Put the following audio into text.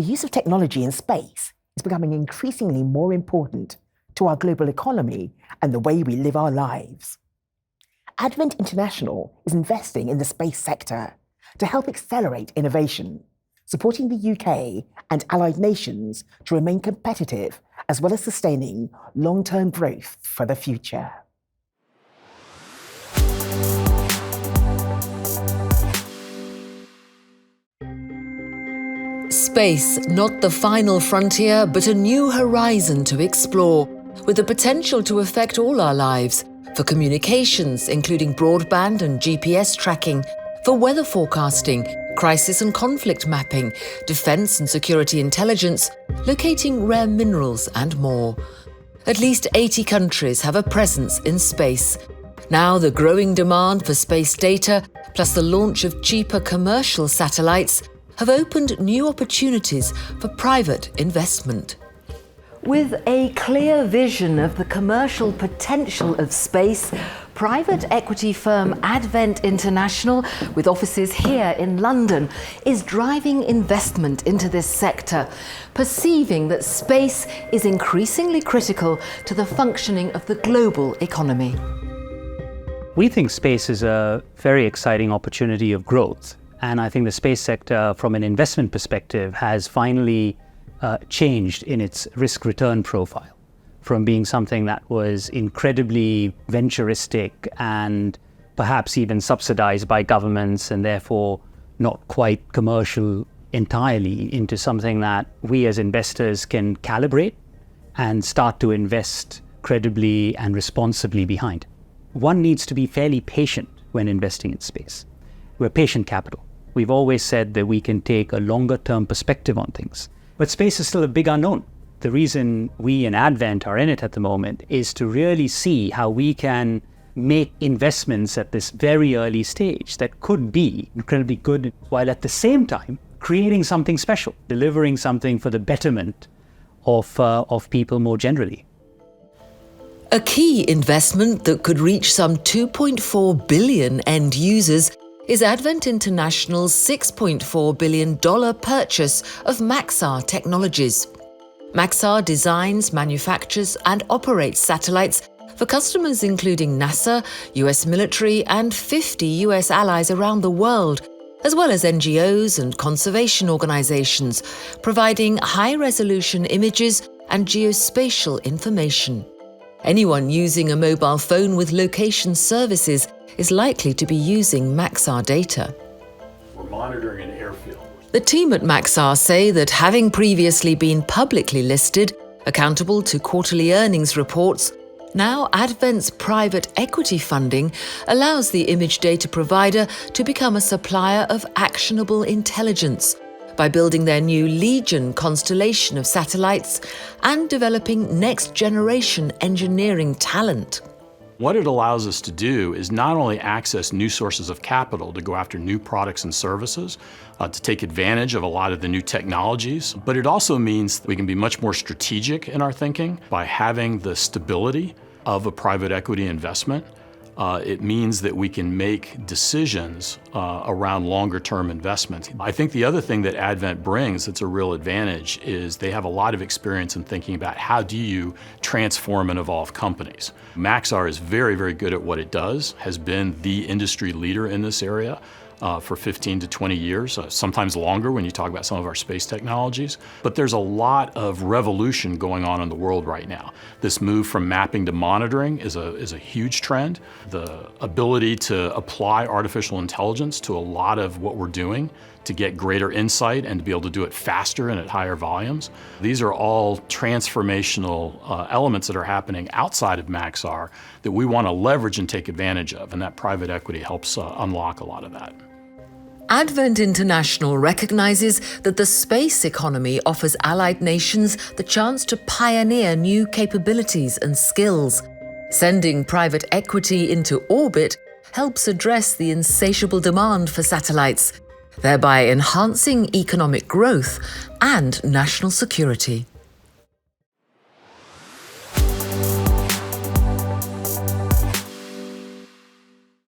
The use of technology in space is becoming increasingly more important to our global economy and the way we live our lives. Advent International is investing in the space sector to help accelerate innovation, supporting the UK and allied nations to remain competitive as well as sustaining long-term growth for the future. Space, not the final frontier, but a new horizon to explore, with the potential to affect all our lives, for communications, including broadband and GPS tracking, for weather forecasting, crisis and conflict mapping, defense and security intelligence, locating rare minerals and more. At least 80 countries have a presence in space. Now the growing demand for space data, plus the launch of cheaper commercial satellites, have opened new opportunities for private investment. With a clear vision of the commercial potential of space, private equity firm Advent International, with offices here in London, is driving investment into this sector, perceiving that space is increasingly critical to the functioning of the global economy. We think space is a very exciting opportunity of growth. And I think the space sector, from an investment perspective, has finally changed in its risk-return profile from being something that was incredibly venturistic and perhaps even subsidized by governments and therefore not quite commercial entirely, into something that we as investors can calibrate and start to invest credibly and responsibly behind. One needs to be fairly patient when investing in space. We're patient capital. We've always said that we can take a longer-term perspective on things. But space is still a big unknown. The reason we in Advent are in it at the moment is to really see how we can make investments at this very early stage that could be incredibly good, while at the same time creating something special, delivering something for the betterment of people more generally. A key investment that could reach some 2.4 billion end users is Advent International's $6.4 billion purchase of Maxar Technologies. Maxar designs, manufactures and operates satellites for customers including NASA, US military and 50 US allies around the world, as well as NGOs and conservation organizations, providing high-resolution images and geospatial information. Anyone using a mobile phone with location services is likely to be using Maxar data. We're monitoring an airfield. The team at Maxar say that having previously been publicly listed, accountable to quarterly earnings reports, now Advent's private equity funding allows the image data provider to become a supplier of actionable intelligence by building their new Legion constellation of satellites and developing next-generation engineering talent. What it allows us to do is not only access new sources of capital to go after new products and services, to take advantage of a lot of the new technologies, but it also means that we can be much more strategic in our thinking by having the stability of a private equity investment. It means that we can make decisions around longer-term investments. I think the other thing that Advent brings that's a real advantage is they have a lot of experience in thinking about how do you transform and evolve companies. Maxar is very, very good at what it does, has been the industry leader in this area for 15 to 20 years, sometimes longer when you talk about some of our space technologies. But there's a lot of revolution going on in the world right now. This move from mapping to monitoring is a huge trend. The ability to apply artificial intelligence to a lot of what we're doing to get greater insight and to be able to do it faster and at higher volumes. These are all transformational elements that are happening outside of Maxar that we want to leverage and take advantage of, and that private equity helps unlock a lot of that. Advent International recognizes that the space economy offers allied nations the chance to pioneer new capabilities and skills. Sending private equity into orbit helps address the insatiable demand for satellites, thereby enhancing economic growth and national security.